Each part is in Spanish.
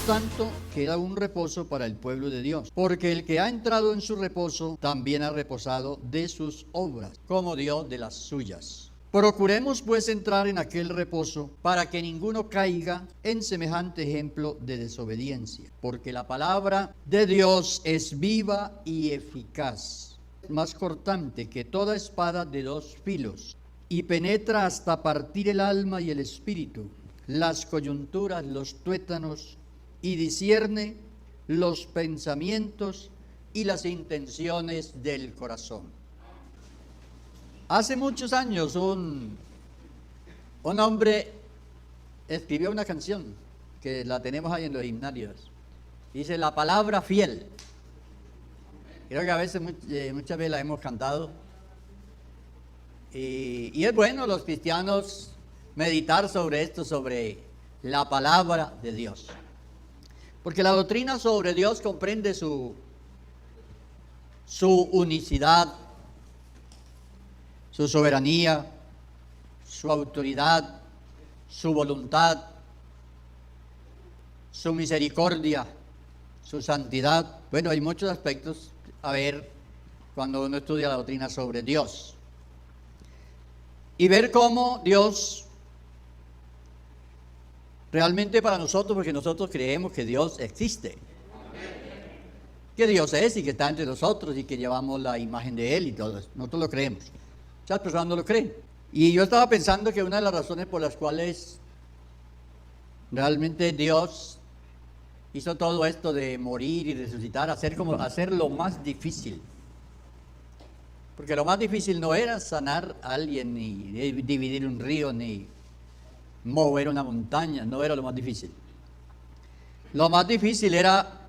tanto, queda un reposo para el pueblo de Dios, porque el que ha entrado en su reposo también ha reposado de sus obras, como Dios de las suyas. Procuremos pues entrar en aquel reposo para que ninguno caiga en semejante ejemplo de desobediencia, porque la palabra de Dios es viva y eficaz, más cortante que toda espada de dos filos, y penetra hasta partir el alma y el espíritu, las coyunturas, los tuétanos, y discierne los pensamientos y las intenciones del corazón. Hace muchos años un hombre escribió una canción que la tenemos ahí en los himnarios. Dice: la palabra fiel. Creo que a veces, muchas veces la hemos cantado. Y es bueno los cristianos meditar sobre esto, sobre la palabra de Dios. Porque la doctrina sobre Dios comprende su unicidad, su soberanía, su autoridad, su voluntad, su misericordia, su santidad. Bueno, hay muchos aspectos a ver cuando uno estudia la doctrina sobre Dios. Y ver cómo Dios realmente para nosotros, porque nosotros creemos que Dios existe, que Dios es y que está entre nosotros y que llevamos la imagen de Él y todo eso. Nosotros lo creemos. Muchas personas no lo creen. Y yo estaba pensando que una de las razones por las cuales realmente Dios hizo todo esto de morir y resucitar, hacer lo más difícil. Porque lo más difícil no era sanar a alguien, ni dividir un río, ni mover una montaña, no era lo más difícil. Lo más difícil era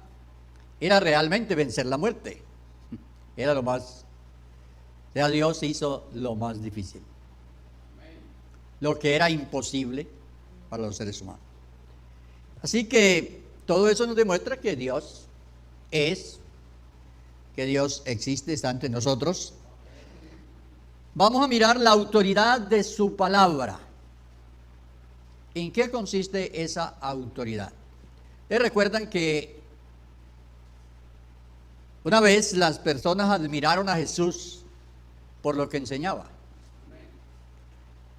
realmente vencer la muerte. Era lo más. O sea, Dios hizo lo más difícil. Lo que era imposible para los seres humanos. Así que todo eso nos demuestra que Dios es, que Dios existe, está entre nosotros. Vamos a mirar la autoridad de su palabra. ¿En qué consiste esa autoridad? ¿Ustedes recuerdan que una vez las personas admiraron a Jesús por lo que enseñaba?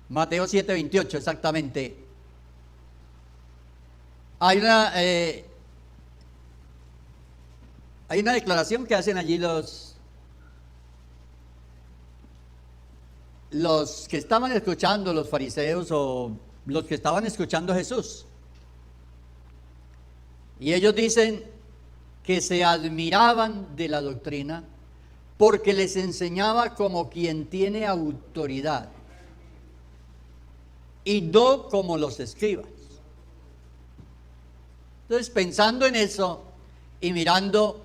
Mateo 7:28 exactamente. Hay una declaración que hacen allí los que estaban escuchando, los fariseos o los que estaban escuchando a Jesús. Y ellos dicen que se admiraban de la doctrina porque les enseñaba como quien tiene autoridad y no como los escribas. Entonces, pensando en eso y mirando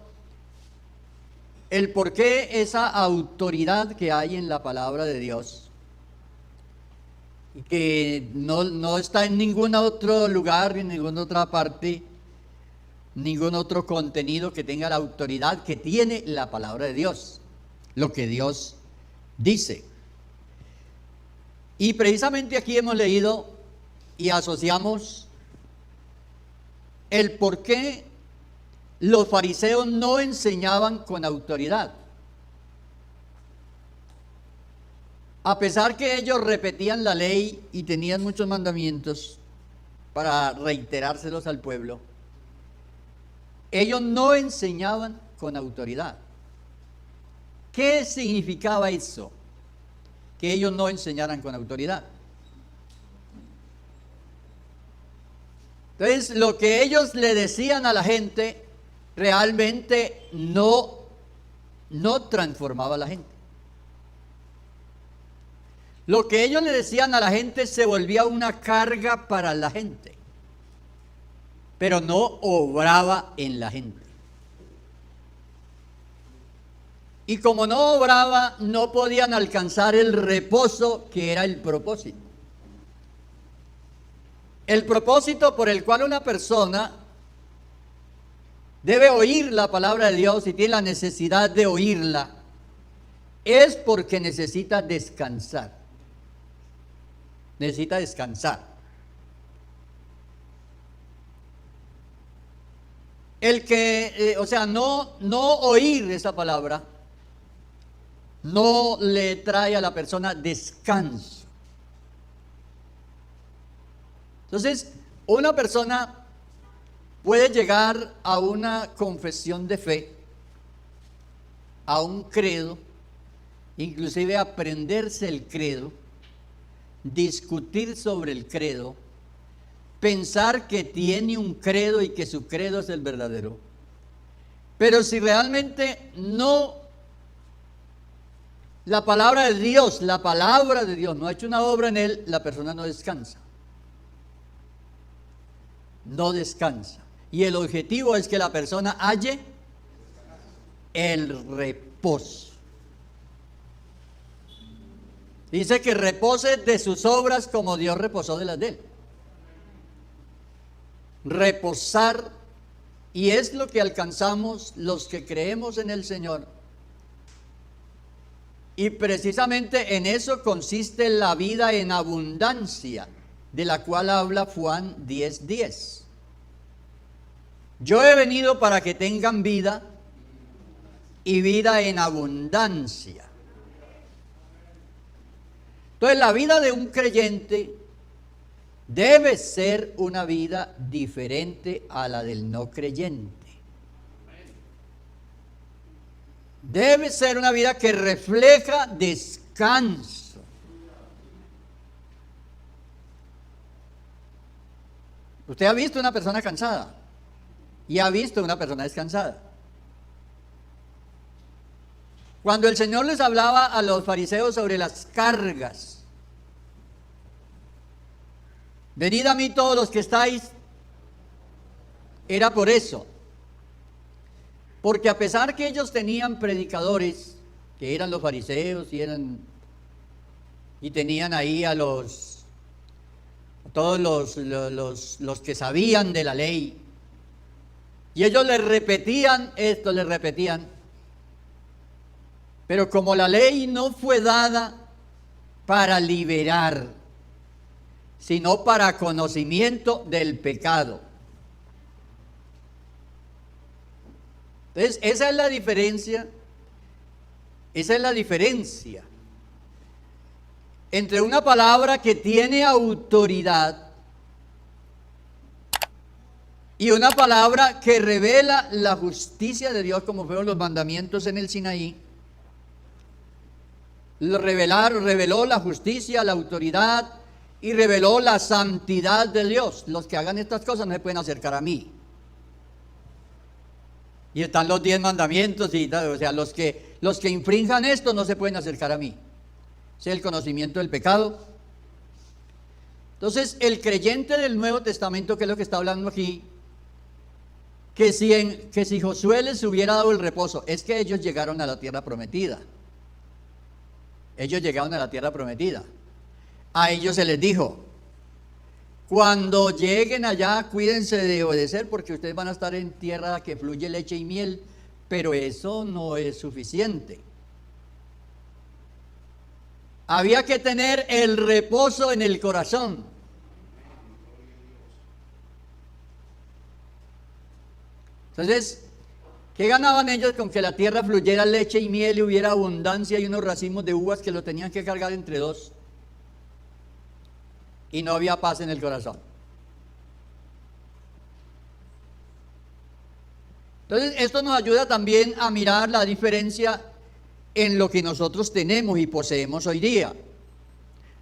el por qué esa autoridad que hay en la palabra de Dios, y que no está en ningún otro lugar, en ninguna otra parte, ningún otro contenido que tenga la autoridad que tiene la palabra de Dios, lo que Dios dice. Y precisamente aquí hemos leído y asociamos el por qué los fariseos no enseñaban con autoridad. A pesar que ellos repetían la ley y tenían muchos mandamientos para reiterárselos al pueblo, ellos no enseñaban con autoridad. ¿Qué significaba eso? Que ellos no enseñaran con autoridad. Entonces, lo que ellos le decían a la gente realmente no transformaba a la gente. Lo que ellos le decían a la gente se volvía una carga para la gente, pero no obraba en la gente. Y como no obraba, no podían alcanzar el reposo que era el propósito. El propósito por el cual una persona debe oír la palabra de Dios y tiene la necesidad de oírla es porque necesita descansar. Necesita descansar. no oír esa palabra no le trae a la persona descanso. Entonces, una persona puede llegar a una confesión de fe, a un credo, inclusive aprenderse el credo, discutir sobre el credo, pensar que tiene un credo y que su credo es el verdadero. Pero si realmente la palabra de Dios no ha hecho una obra en él, la persona no descansa. No descansa. Y el objetivo es que la persona halle el reposo. Dice que repose de sus obras como Dios reposó de las de él. Reposar, y es lo que alcanzamos los que creemos en el Señor. Y precisamente en eso consiste la vida en abundancia, de la cual habla Juan 10:10. Yo he venido para que tengan vida y vida en abundancia. Entonces, la vida de un creyente debe ser una vida diferente a la del no creyente. Debe ser una vida que refleja descanso. Usted ha visto una persona cansada y ha visto una persona descansada. Cuando el Señor les hablaba a los fariseos sobre las cargas, venid a mí todos los que estáis, era por eso. Porque a pesar que ellos tenían predicadores, que eran los fariseos y tenían ahí a todos los que sabían de la ley, y ellos les repetían esto, pero como la ley no fue dada para liberar, sino para conocimiento del pecado. Entonces, esa es la diferencia entre una palabra que tiene autoridad y una palabra que revela la justicia de Dios, como fueron los mandamientos en el Sinaí. Reveló la justicia, la autoridad y reveló la santidad de Dios. Los que hagan estas cosas no se pueden acercar a mí. Y están los 10 mandamientos, los que infrinjan esto no se pueden acercar a mí. Es el conocimiento del pecado. Entonces, el creyente del Nuevo Testamento, que es lo que está hablando aquí, que si Josué les hubiera dado el reposo, es que ellos llegaron a la tierra prometida. Ellos llegaron a la tierra prometida. A ellos se les dijo: cuando lleguen allá, cuídense de obedecer, porque ustedes van a estar en tierra que fluye leche y miel, pero eso no es suficiente. Había que tener el reposo en el corazón. Entonces, ¿qué ganaban ellos con que la tierra fluyera leche y miel y hubiera abundancia y unos racimos de uvas que lo tenían que cargar entre dos? Y no había paz en el corazón. Entonces, esto nos ayuda también a mirar la diferencia en lo que nosotros tenemos y poseemos hoy día.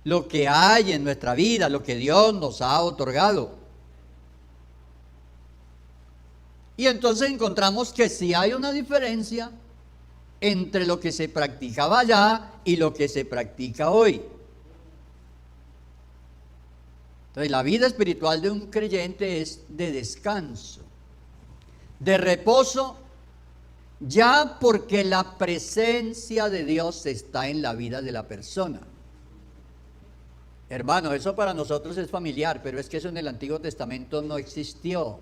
Lo que hay en nuestra vida, lo que Dios nos ha otorgado. Y entonces encontramos que sí hay una diferencia entre lo que se practicaba allá y lo que se practica hoy. Entonces, la vida espiritual de un creyente es de descanso, de reposo, ya porque la presencia de Dios está en la vida de la persona. Hermano, eso para nosotros es familiar, pero es que eso en el Antiguo Testamento no existió.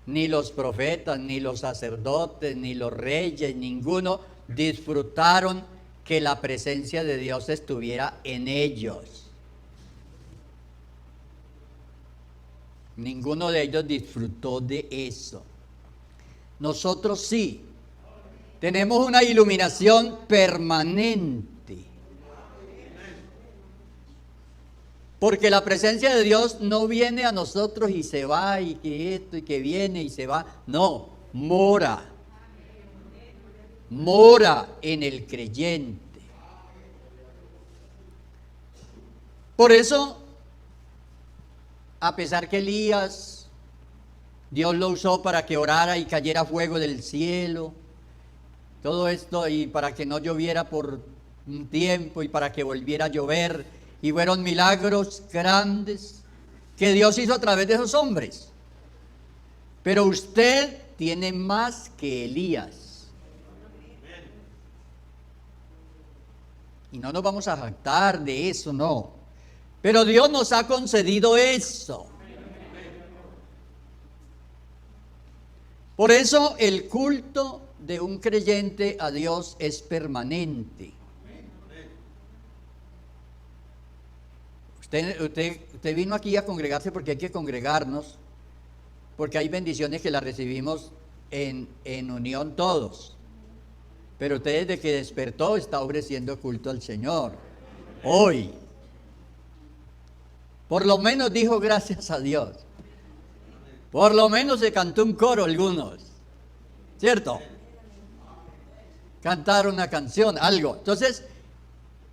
Ni los profetas, ni los sacerdotes, ni los reyes, ninguno disfrutaron que la presencia de Dios estuviera en ellos. Ninguno de ellos disfrutó de eso. Nosotros sí. Tenemos una iluminación permanente. Porque la presencia de Dios no viene a nosotros y se va, y que esto y que viene y se va. No, mora. Mora en el creyente. Por eso, a pesar que Elías, Dios lo usó para que orara y cayera fuego del cielo, todo esto, y para que no lloviera por un tiempo y para que volviera a llover, y fueron milagros grandes que Dios hizo a través de esos hombres. Pero usted tiene más que Elías. Y no nos vamos a jactar de eso, no. Pero Dios nos ha concedido eso. Por eso el culto de un creyente a Dios es permanente. Usted vino aquí a congregarse porque hay que congregarnos, porque hay bendiciones que las recibimos en unión todos. Pero usted desde que despertó está ofreciendo culto al Señor. Hoy. Por lo menos dijo gracias a Dios. Por lo menos se cantó un coro algunos. ¿Cierto? Cantar una canción, algo. Entonces,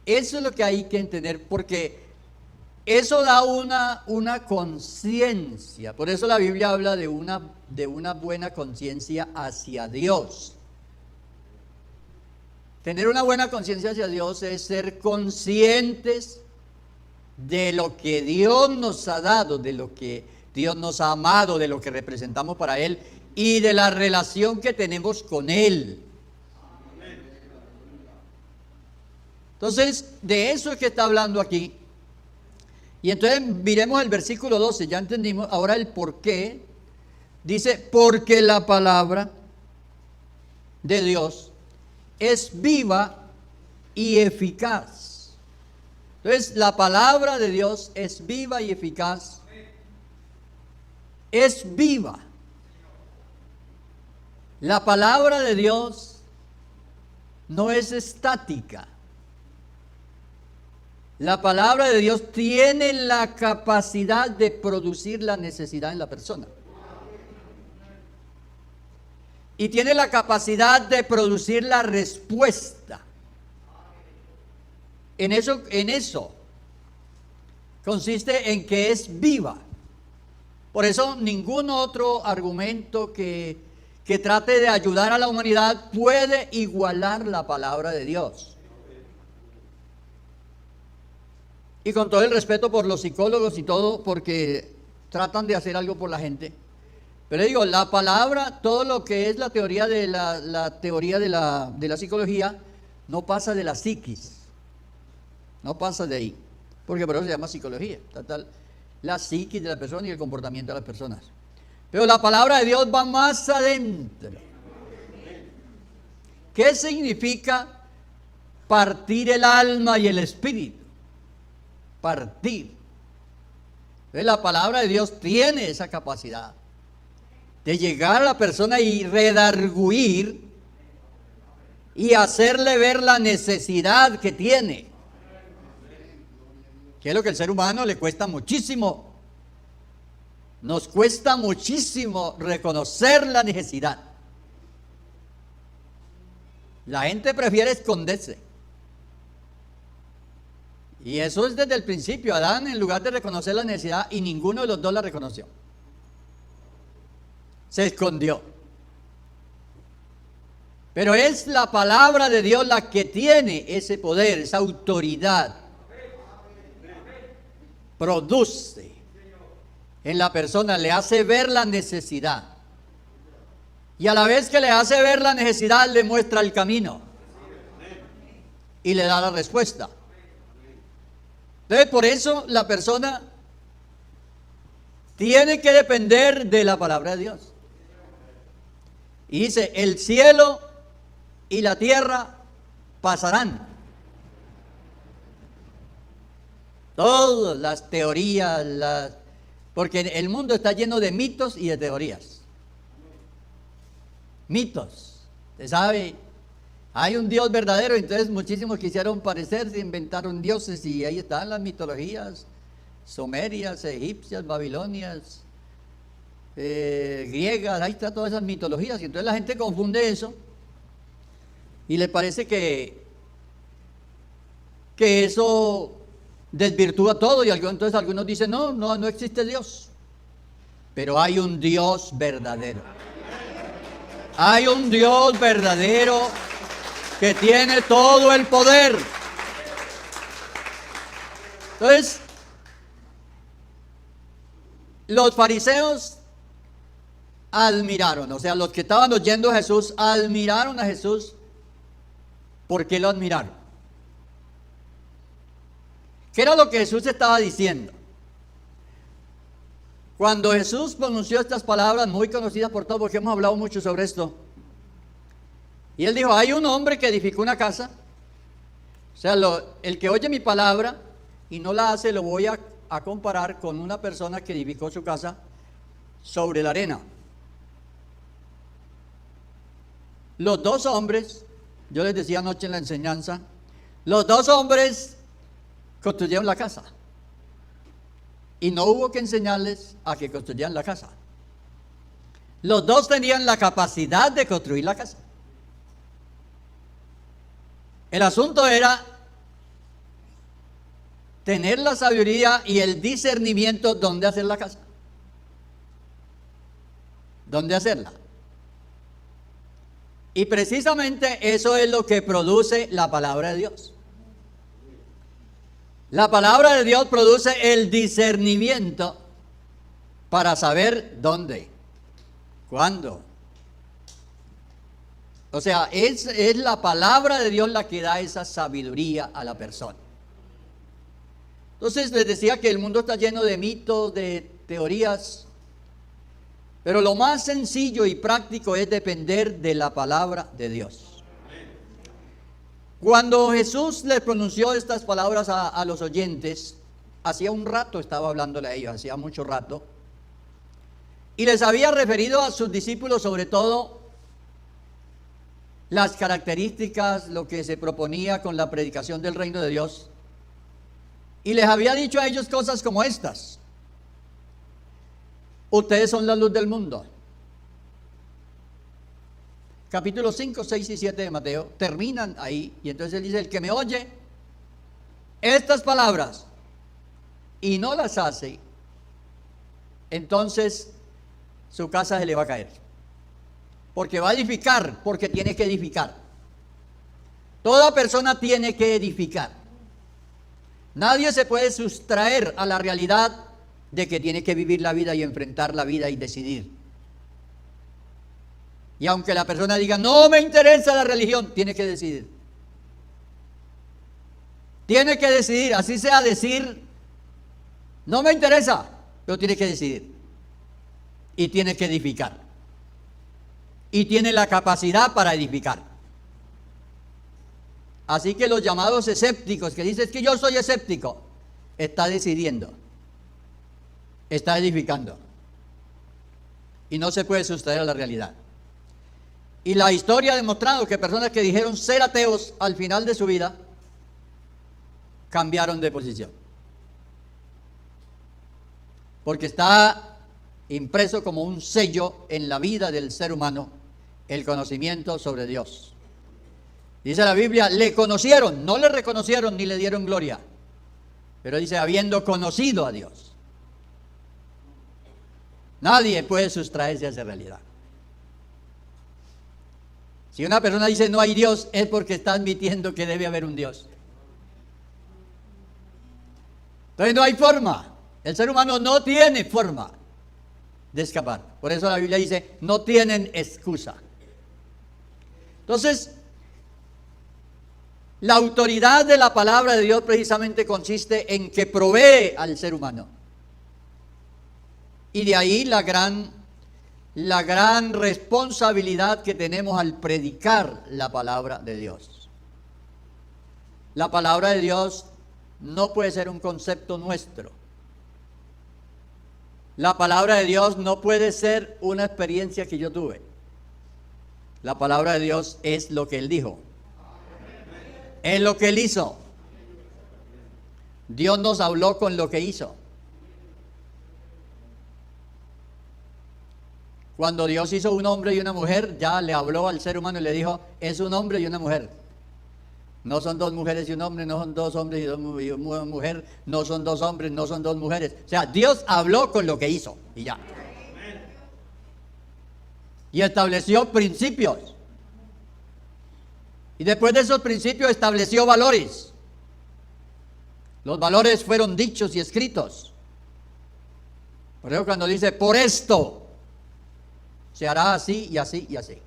eso es lo que hay que entender, porque eso da una conciencia. Por eso la Biblia habla de una buena conciencia hacia Dios. Tener una buena conciencia hacia Dios es ser conscientes de lo que Dios nos ha dado, de lo que Dios nos ha amado, de lo que representamos para Él y de la relación que tenemos con Él. Entonces, de eso es que está hablando aquí. Y entonces miremos el versículo 12, ya entendimos ahora el por qué. Dice, porque la palabra de Dios es viva y eficaz. Entonces, la palabra de Dios es viva y eficaz. Es viva. La palabra de Dios no es estática. La palabra de Dios tiene la capacidad de producir la necesidad en la persona. Y tiene la capacidad de producir la respuesta. En eso consiste en que es viva. Por eso ningún otro argumento que trate de ayudar a la humanidad puede igualar la palabra de Dios. Y con todo el respeto por los psicólogos y todo, porque tratan de hacer algo por la gente. Pero digo, la palabra, todo lo que es la teoría de la teoría de la psicología, no pasa de la psiquis. No pasa de ahí, porque por eso se llama psicología, la psiquis de la persona y el comportamiento de las personas. Pero la palabra de Dios va más adentro. ¿Qué significa partir el alma y el espíritu? Partir. Entonces, la palabra de Dios tiene esa capacidad de llegar a la persona y redarguir y hacerle ver la necesidad que tiene. Que es lo que al ser humano le cuesta muchísimo. Nos cuesta muchísimo reconocer la necesidad. La gente prefiere esconderse. Y eso es desde el principio. Adán, en lugar de reconocer la necesidad, y ninguno de los dos la reconoció, se escondió. Pero es la palabra de Dios la que tiene ese poder, esa autoridad. Produce en la persona, le hace ver la necesidad. Y a la vez que le hace ver la necesidad, le muestra el camino. Y le da la respuesta. Entonces, por eso la persona tiene que depender de la palabra de Dios. Y dice, el cielo y la tierra pasarán. Todas las teorías, Porque el mundo está lleno de mitos y de teorías. Mitos. Usted sabe, hay un Dios verdadero, entonces muchísimos quisieron parecerse, inventaron dioses y ahí están las mitologías sumerias, egipcias, babilonias, griegas, ahí están todas esas mitologías. Y entonces la gente confunde eso y le parece que eso desvirtúa todo, y entonces algunos dicen, no existe Dios. Pero hay un Dios verdadero. Hay un Dios verdadero que tiene todo el poder. Entonces, los fariseos admiraron, o sea, los que estaban oyendo a Jesús admiraron a Jesús. ¿Por qué lo admiraron? ¿Qué era lo que Jesús estaba diciendo? Cuando Jesús pronunció estas palabras muy conocidas por todos, porque hemos hablado mucho sobre esto, y él dijo, hay un hombre que edificó una casa, o sea, el que oye mi palabra y no la hace, lo voy a comparar con una persona que edificó su casa sobre la arena. Los dos hombres, yo les decía anoche en la enseñanza, los dos hombres construyeron la casa. Y no hubo que enseñarles a que construyeran la casa. Los dos tenían la capacidad de construir la casa. El asunto era tener la sabiduría y el discernimiento dónde hacer la casa. ¿Dónde hacerla? Y precisamente eso es lo que produce la palabra de Dios. La palabra de Dios produce el discernimiento para saber dónde, cuándo. O sea, es la palabra de Dios la que da esa sabiduría a la persona. Entonces les decía que el mundo está lleno de mitos, de teorías, pero lo más sencillo y práctico es depender de la palabra de Dios. Cuando Jesús le pronunció estas palabras a los oyentes, hacía un rato estaba hablándole a ellos, hacía mucho rato, y les había referido a sus discípulos sobre todo las características, lo que se proponía con la predicación del reino de Dios, y les había dicho a ellos cosas como estas: ustedes son la luz del mundo. Capítulos 5, 6 y 7 de Mateo terminan ahí, y entonces él dice, el que me oye estas palabras y no las hace, entonces su casa se le va a caer. Porque va a edificar, porque tiene que edificar. Toda persona tiene que edificar. Nadie se puede sustraer a la realidad de que tiene que vivir la vida y enfrentar la vida y decidir. Y aunque la persona diga, no me interesa la religión, tiene que decidir. Tiene que decidir, así sea decir, no me interesa, pero tiene que decidir. Y tiene que edificar. Y tiene la capacidad para edificar. Así que los llamados escépticos, que dicen que yo soy escéptico, está decidiendo. Está edificando. Y no se puede sustraer a la realidad. Y la historia ha demostrado que personas que dijeron ser ateos al final de su vida cambiaron de posición. Porque está impreso como un sello en la vida del ser humano el conocimiento sobre Dios. Dice la Biblia, le conocieron, no le reconocieron ni le dieron gloria. Pero dice, habiendo conocido a Dios. Nadie puede sustraerse a esa realidad. Si una persona dice no hay Dios, es porque está admitiendo que debe haber un Dios. Entonces no hay forma. El ser humano no tiene forma de escapar. Por eso la Biblia dice, no tienen excusa. Entonces, la autoridad de la palabra de Dios precisamente consiste en que provee al ser humano. Y de ahí la gran responsabilidad que tenemos al predicar la palabra de Dios. La palabra de Dios no puede ser un concepto nuestro. La palabra de Dios no puede ser una experiencia que yo tuve. La palabra de Dios es lo que Él dijo. Es lo que Él hizo. Dios nos habló con lo que hizo. Cuando Dios hizo un hombre y una mujer, ya le habló al ser humano y le dijo, es un hombre y una mujer. No son dos mujeres y un hombre, no son dos hombres y una mujer, no son dos hombres, no son dos mujeres. O sea, Dios habló con lo que hizo y ya. Y estableció principios. Y después de esos principios estableció valores. Los valores fueron dichos y escritos. Por eso cuando dice, por esto se hará así y así y así.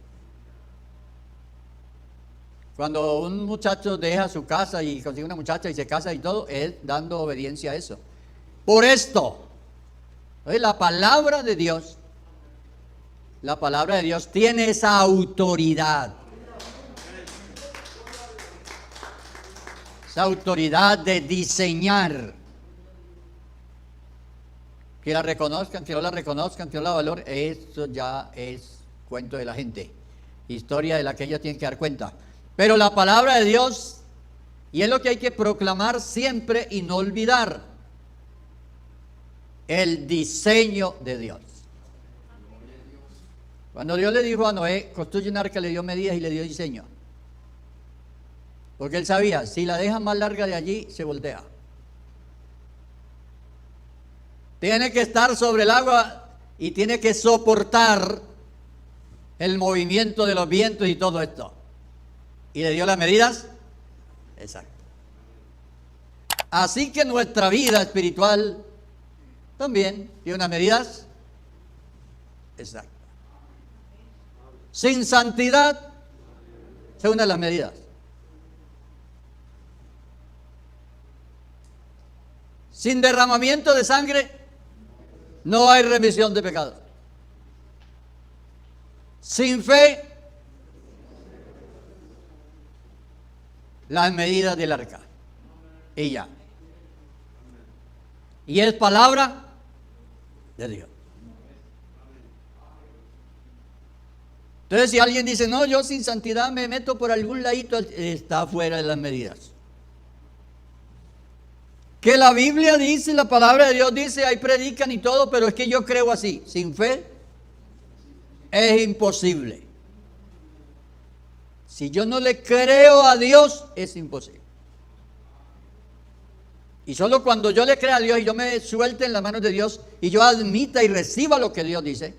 Cuando un muchacho deja su casa y consigue una muchacha y se casa y todo, es dando obediencia a eso. Por esto, la palabra de Dios tiene esa autoridad. Esa autoridad de diseñar. Que la reconozcan, que no la reconozcan, que no la valoren, eso ya es cuento de la gente. Historia de la que ellos tienen que dar cuenta. Pero la palabra de Dios, y es lo que hay que proclamar siempre y no olvidar, el diseño de Dios. Cuando Dios le dijo a Noé, construye un arca, le dio medidas y le dio diseño. Porque él sabía, si la deja más larga de allí, se voltea. Tiene que estar sobre el agua y tiene que soportar el movimiento de los vientos y todo esto. ¿Y le dio las medidas? Exacto. Así que nuestra vida espiritual también tiene unas medidas exactas. Sin santidad, según las medidas. Sin derramamiento de sangre, no hay remisión de pecados. Sin fe, las medidas del arca. Y ya. Y es palabra de Dios. Entonces, si alguien dice, no, yo sin santidad me meto por algún ladito, está fuera de las medidas. Que la Biblia dice, la palabra de Dios dice, ahí predican y todo, pero es que yo creo así. Sin fe es imposible. Si yo no le creo a Dios, es imposible. Y solo cuando yo le crea a Dios y yo me suelte en las manos de Dios y yo admita y reciba lo que Dios dice,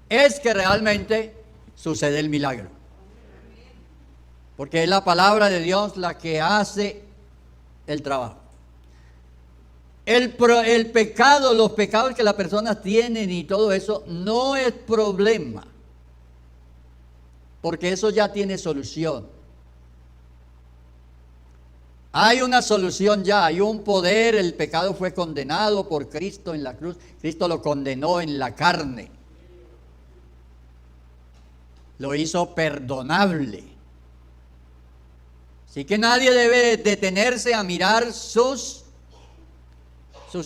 es que realmente sucede el milagro. Porque es la palabra de Dios la que hace el trabajo. El pecado, los pecados que las personas tienen y todo eso no es problema. Porque eso ya tiene solución. Hay una solución ya, hay un poder, el pecado fue condenado por Cristo en la cruz. Cristo lo condenó en la carne. Lo hizo perdonable. Así que nadie debe detenerse a mirar sus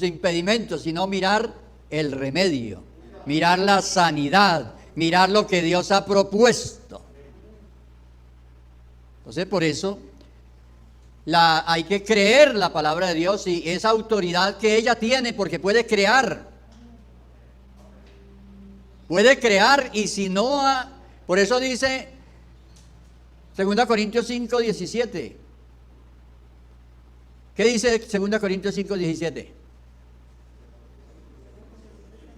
impedimentos, sino mirar el remedio, mirar la sanidad, mirar lo que Dios ha propuesto. Entonces, por eso hay que creer la palabra de Dios y esa autoridad que ella tiene, porque puede crear. Puede crear y si no, por eso dice 2 Corintios 5, 17. ¿Qué dice 2 Corintios 5, 17?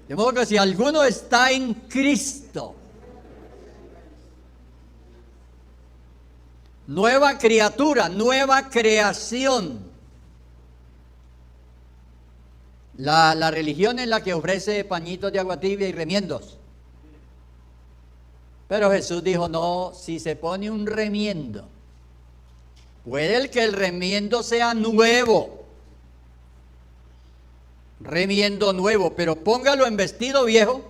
De modo que si alguno está en Cristo, nueva criatura, nueva creación. La religión es la que ofrece pañitos de agua tibia y remiendos. Pero Jesús dijo, no, si se pone un remiendo, puede que el remiendo sea nuevo. Remiendo nuevo, pero póngalo en vestido viejo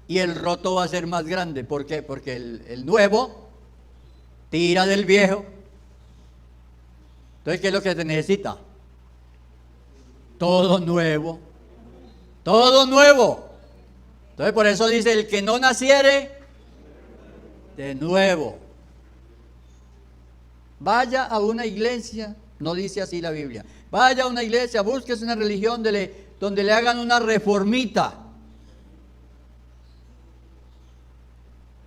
y el roto va a ser más grande. ¿Por qué? Porque el nuevo tira del viejo. Entonces, ¿qué es lo que se necesita? Todo nuevo. Todo nuevo. Entonces por eso dice, el que no naciere de nuevo. Vaya a una iglesia, no dice así la Biblia. Vaya a una iglesia, búsquese una religión donde le hagan una reformita.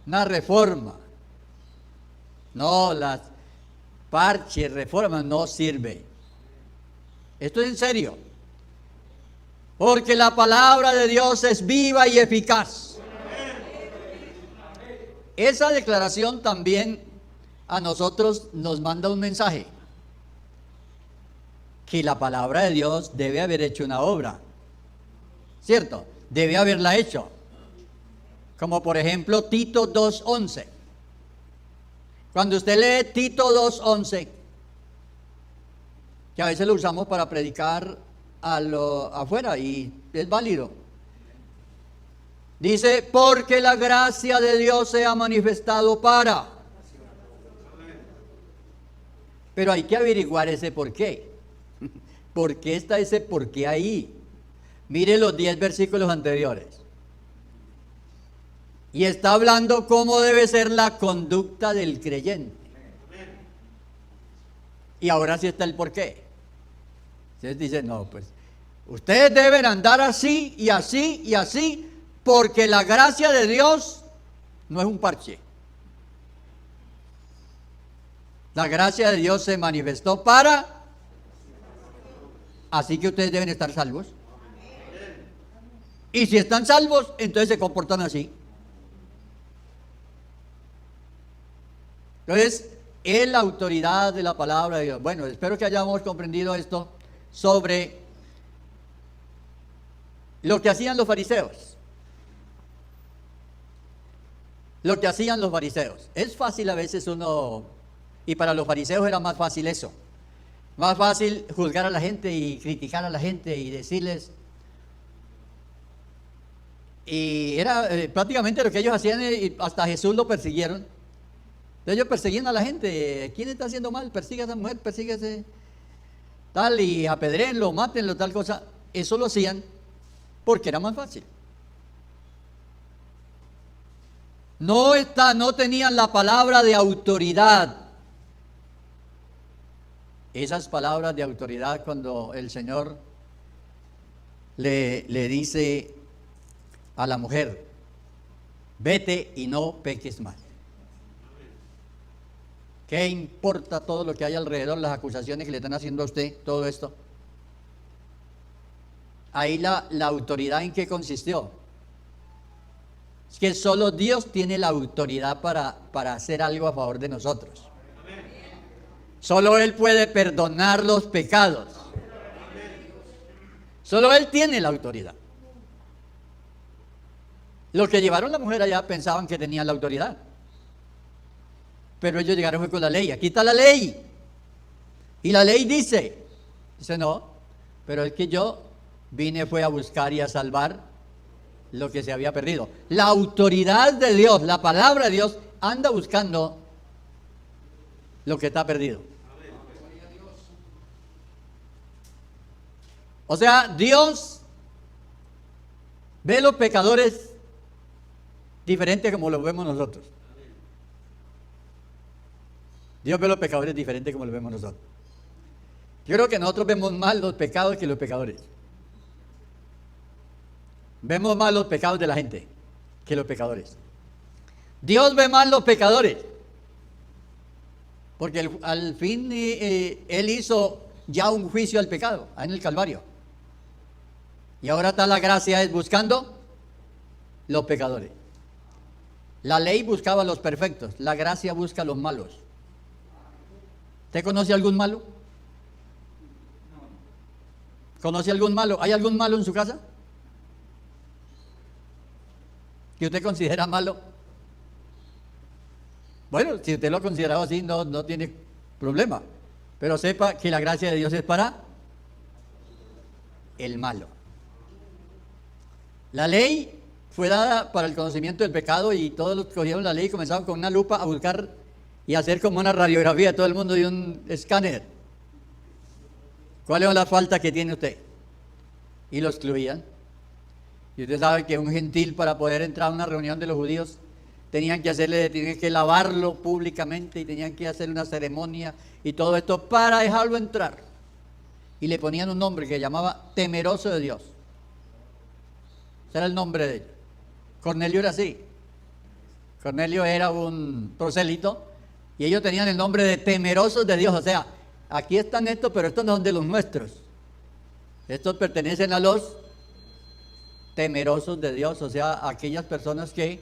Una reforma. No, las parches, reformas no sirve. Esto es en serio. Porque la palabra de Dios es viva y eficaz. Esa declaración también a nosotros nos manda un mensaje. Que la palabra de Dios debe haber hecho una obra. ¿Cierto? Debe haberla hecho. Como por ejemplo Tito 2:11. Cuando usted lee Tito 2:11, que a veces lo usamos para predicar afuera y es válido. Dice, porque la gracia de Dios se ha manifestado para. Pero hay que averiguar ese por qué. ¿Por qué está ese por qué ahí? Mire los 10 versículos anteriores. Y está hablando cómo debe ser la conducta del creyente. Y ahora sí está el por qué. Ustedes dicen, no, pues, ustedes deben andar así y así y así, porque la gracia de Dios no es un parche. La gracia de Dios se manifestó para, así que ustedes deben estar salvos. Y si están salvos, entonces se comportan así. Entonces, es la autoridad de la palabra de Dios. Bueno, espero que hayamos comprendido esto sobre lo que hacían los fariseos. Lo que hacían los fariseos. Es fácil a veces y para los fariseos era más fácil eso. Más fácil juzgar a la gente y criticar a la gente y decirles. Y era prácticamente lo que ellos hacían, y hasta Jesús lo persiguieron. Entonces ellos perseguían a la gente. ¿Quién está haciendo mal? Persiga a esa mujer, persíguese tal, y apedréenlo, mátenlo, tal cosa. Eso lo hacían porque era más fácil. No tenían la palabra de autoridad. Esas palabras de autoridad, cuando el Señor le dice a la mujer, vete y no peques más. ¿Qué importa todo lo que hay alrededor, las acusaciones que le están haciendo a usted, todo esto? Ahí la autoridad, ¿en qué consistió? Es que solo Dios tiene la autoridad para hacer algo a favor de nosotros. Solo Él puede perdonar los pecados. Solo Él tiene la autoridad. Los que llevaron a la mujer allá pensaban que tenían la autoridad. Pero ellos llegaron con la ley. Aquí está la ley. Y la ley dice no, pero es que yo fue a buscar y a salvar lo que se había perdido. La autoridad de Dios, la palabra de Dios, anda buscando lo que está perdido. O sea, Dios ve los pecadores diferente como los vemos nosotros. Dios ve los pecadores diferente como los vemos nosotros. Yo creo que nosotros vemos más los pecados que los pecadores. Vemos más los pecados de la gente que los pecadores. Dios ve más los pecadores. Porque al fin Él hizo ya un juicio al pecado en el Calvario. Y ahora está la gracia es buscando los pecadores. La ley buscaba a los perfectos, la gracia busca a los malos. ¿Usted conoce algún malo? ¿Conoce algún malo? ¿Hay algún malo en su casa? ¿Que usted considera malo? Bueno, si usted lo ha considerado así, no tiene problema. Pero sepa que la gracia de Dios es para el malo. La ley fue dada para el conocimiento del pecado y todos los que cogieron la ley comenzaban con una lupa a buscar y hacer como una radiografía de todo el mundo y un escáner. ¿Cuál es la falta que tiene usted? Y lo excluían. Y usted sabe que un gentil, para poder entrar a una reunión de los judíos, tenían que lavarlo públicamente y tenían que hacer una ceremonia y todo esto para dejarlo entrar. Y le ponían un nombre que llamaba temeroso de Dios. Ese era el nombre de él. Cornelio era así. Cornelio era un prosélito y ellos tenían el nombre de temerosos de Dios. O sea, aquí están estos, pero estos no son de los nuestros. Estos pertenecen a los temerosos de Dios, o sea, aquellas personas que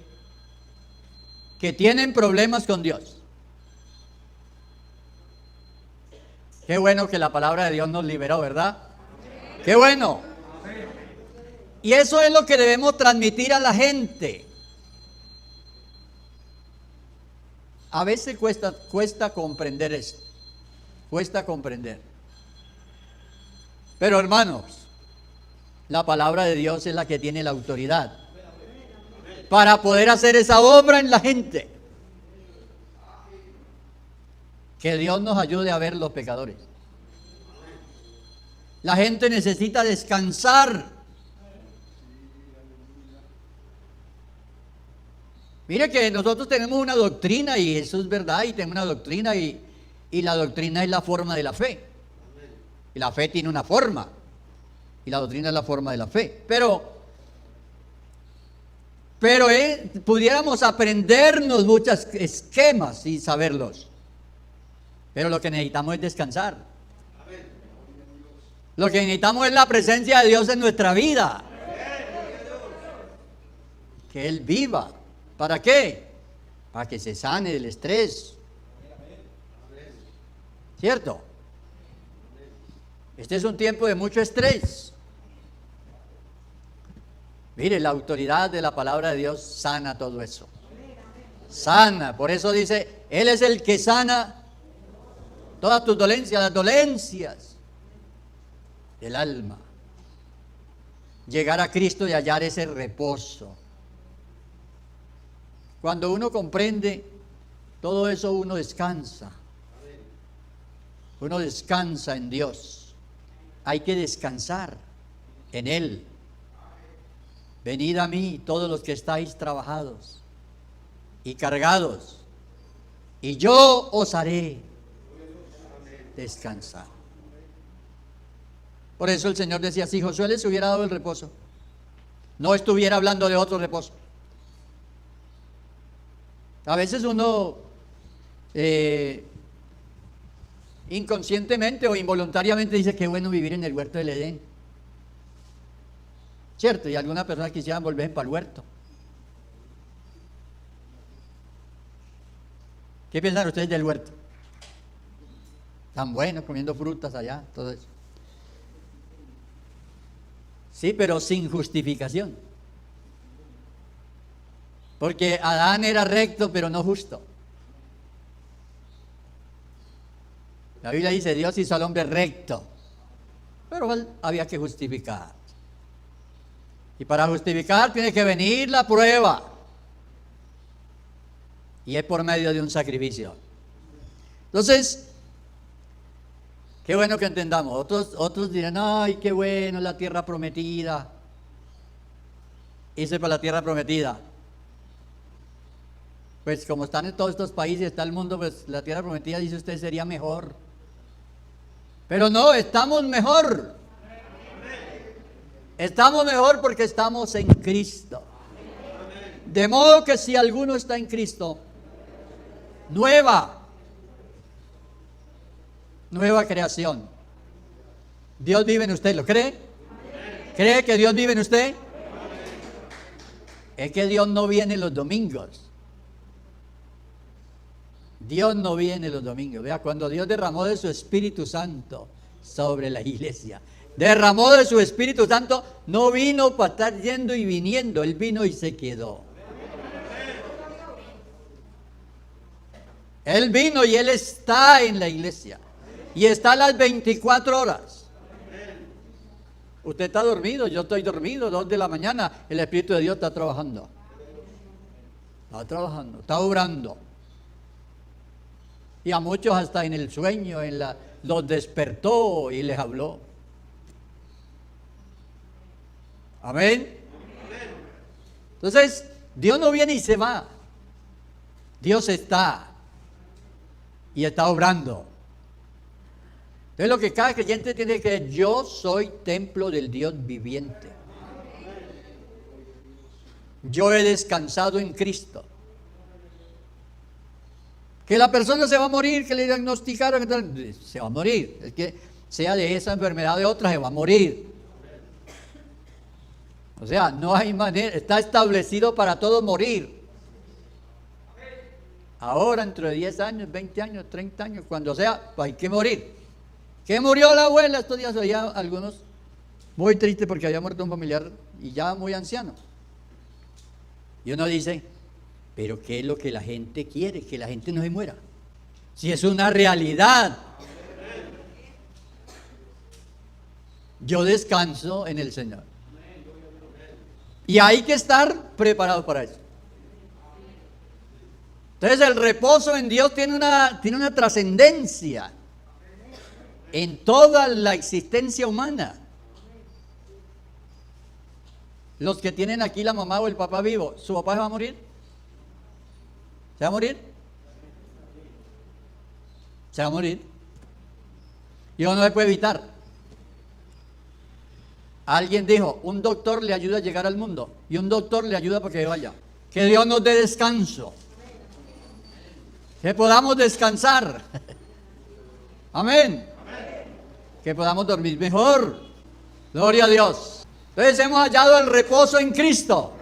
tienen problemas con Dios. Qué bueno que la palabra de Dios nos liberó, ¿verdad? Qué bueno. Y eso es lo que debemos transmitir a la gente. A veces cuesta comprender esto. Cuesta comprender. Pero hermanos, la palabra de Dios es la que tiene la autoridad para poder hacer esa obra en la gente. Que Dios nos ayude a ver los pecadores. La gente necesita descansar. Mire que nosotros tenemos una doctrina y eso es verdad, y tenemos una doctrina y la doctrina es la forma de la fe. Y la fe tiene una forma y la doctrina es la forma de la fe. Pero pudiéramos aprendernos muchos esquemas y saberlos. Pero lo que necesitamos es descansar. Lo que necesitamos es la presencia de Dios en nuestra vida. Que Él viva. ¿Para qué? Para que se sane del estrés. ¿Cierto? Este es un tiempo de mucho estrés. Mire, la autoridad de la palabra de Dios sana todo eso. Sana. Por eso dice, Él es el que sana todas tus dolencias, las dolencias del alma. Llegar a Cristo y hallar ese reposo. Cuando uno comprende todo eso, uno descansa. Uno descansa en Dios. Hay que descansar en Él. Venid a mí todos los que estáis trabajados y cargados, y yo os haré descansar. Por eso el Señor decía, si Josué les hubiera dado el reposo, no estuviera hablando de otro reposo. A veces uno inconscientemente o involuntariamente dice que bueno vivir en el huerto del Edén. ¿Cierto? Y algunas personas quisieran volver para el huerto. ¿Qué piensan ustedes del huerto? Tan bueno, comiendo frutas allá, todo eso. Sí, pero sin justificación. Porque Adán era recto, pero no justo. La Biblia dice, Dios hizo al hombre recto, pero había que justificar. Y para justificar tiene que venir la prueba. Y es por medio de un sacrificio. Entonces, qué bueno que entendamos. Otros dirán, ay, qué bueno la tierra prometida. Hice para la tierra prometida. Pues como están en todos estos países, está el mundo, pues la tierra prometida, dice usted, sería mejor. Pero no, estamos mejor. Estamos mejor porque estamos en Cristo. De modo que si alguno está en Cristo, nueva creación. Dios vive en usted, ¿lo cree? ¿Cree que Dios vive en usted? Es que Dios no viene los domingos. Dios no viene los domingos. Vea, cuando Dios derramó de su Espíritu Santo sobre la iglesia, derramó de su Espíritu Santo, no vino para estar yendo y viniendo, Él vino y se quedó. Él vino y Él está en la iglesia. Y está a las 24 horas. Usted está dormido, yo estoy dormido, 2 de la mañana, el Espíritu de Dios está trabajando. Está trabajando, está obrando. Y a muchos hasta en el sueño, los despertó y les habló. Amén. Entonces, Dios no viene y se va. Dios está y está obrando. Entonces, lo que cada creyente tiene que creer: yo soy templo del Dios viviente. Yo he descansado en Cristo. Que la persona se va a morir, que le diagnosticaron, se va a morir. Es que sea de esa enfermedad o de otra, se va a morir. O sea, no hay manera, está establecido para todos morir. Ahora, dentro de 10 años, 20 años, 30 años, cuando sea, pues hay que morir. ¿Qué murió la abuela? Estos días oía algunos muy tristes porque había muerto un familiar y ya muy anciano. Y uno dice: pero ¿qué es lo que la gente quiere? Que la gente no se muera. Si es una realidad. Yo descanso en el Señor. Y hay que estar preparado para eso. Entonces, el reposo en Dios tiene una trascendencia en toda la existencia humana. Los que tienen aquí la mamá o el papá vivo, ¿su papá se va a morir? ¿Se va a morir? Se va a morir. Y eso no se puede evitar. Alguien dijo: un doctor le ayuda a llegar al mundo y un doctor le ayuda para que vaya. Que Dios nos dé descanso. Que podamos descansar. Amén. Que podamos dormir mejor. Gloria a Dios. Entonces hemos hallado el reposo en Cristo.